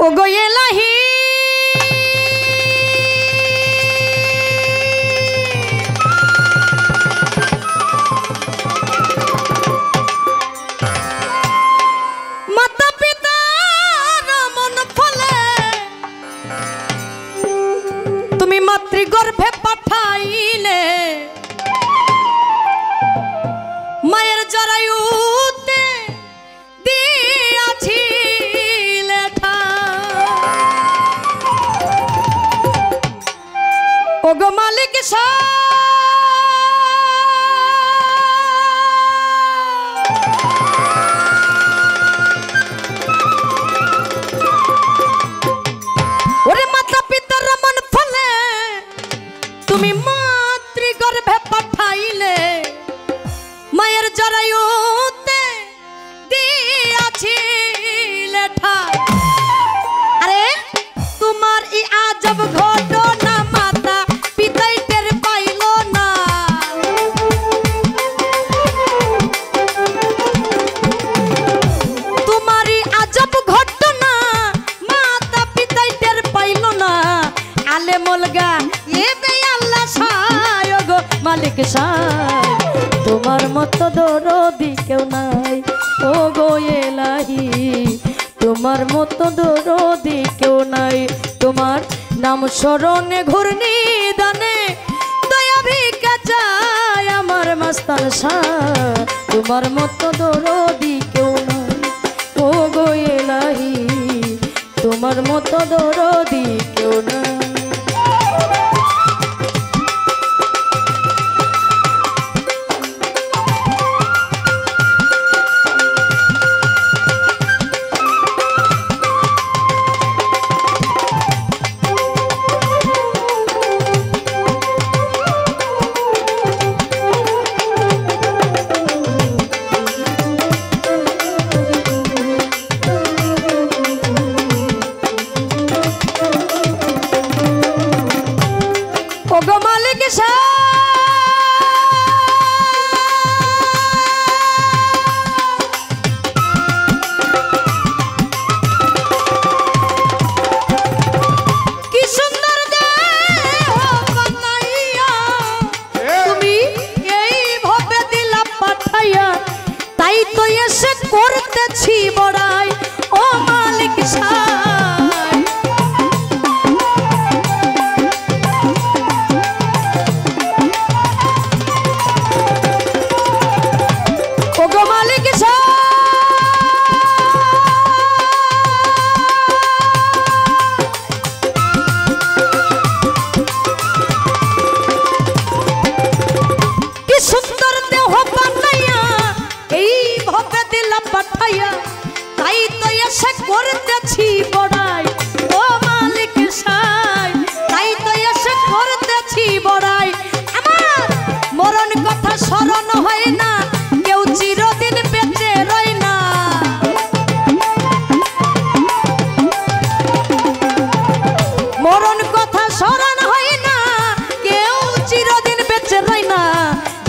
ওগো এলাহি মাতা পিতার মন ফলে তুমি মাতৃগর্ভে পাঠাইলে মায়ের জরায়ুতে দিয়াছিলে ওগো মালিক ওরে মাতা পিতার মন ফলে তুমি মাতৃগর্ভে পাঠাইলে মায়ের জরায়ুতে দিয়াছিলে ঠাই। আরে তোমার এই আজব ঘটনা মাতা পিতাই টের পাইল না। তোমার এই আজব ঘটনা মাতা পিতাই টের পাইল না। আলে মলগা এ বে আল্লাহ সায় গো মালিক সায় তোমার মতো দরদি কেউ নাই ও গো এলাহি তোমার মতো দরদি কেউ নাই। তোমার নাম স্মরণে ঘূর্ণি দানে দয়া ভিক্ষা চায় আমার মাস্তান শাহ তোমার মতো দরদি কেউ নাই ও গো এলাহি তোমার মতো দরদি কেউ নাই। ওগো মালিক কি সুন্দর দেহ বানাইয়া তুমি এই ভাবে দিলা পাঠাইয়া তাই তো এসে করতেছি বড়াই ও মালিক পাঠাইয়া তাই তো এসে করতেছি বড়াই ও মালিক সাই তাই তো এসে করতেছি বড়াই। আমার মরণ কথা স্মরণ হয় না কেউ চিরদিন বেঁচে রয় না। মরণ কথা স্মরণ হয় না কেউ চিরদিন বেঁচে রয় না।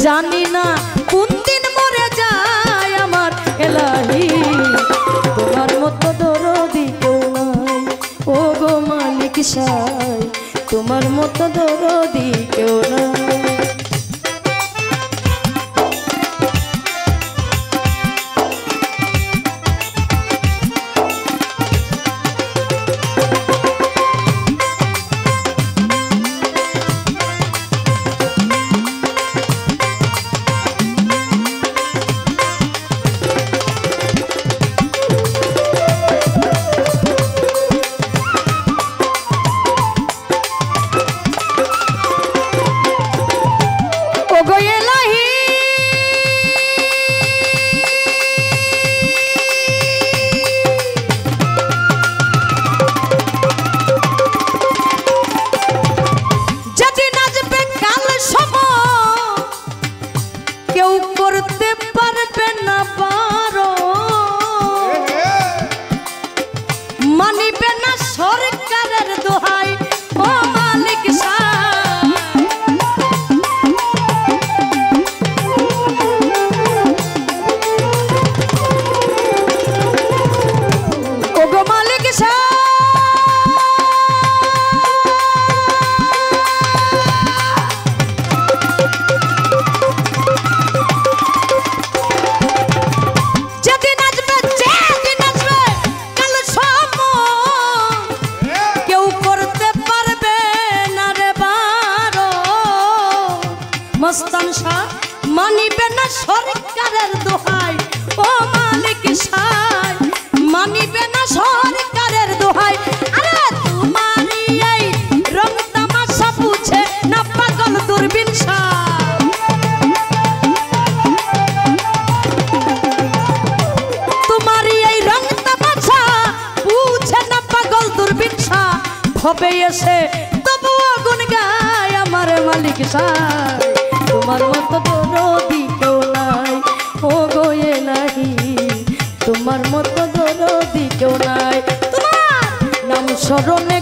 জানি না কোন দিন মরে যায় আমার এলাহি তোমার মতো দরদি কেউ নাই ও গো মালিক সাই তোমার মতো দরদি কেউ নাই। ওগো মালিক সাহেব হবে এসে তবুও গুণ গায় আমার মালিক সাই। তোমার মতো দরদি কেউ নাই ও গো এলাহি, তোমার মতো দরদি কেউ নাই। তোমার নাম স্মরণে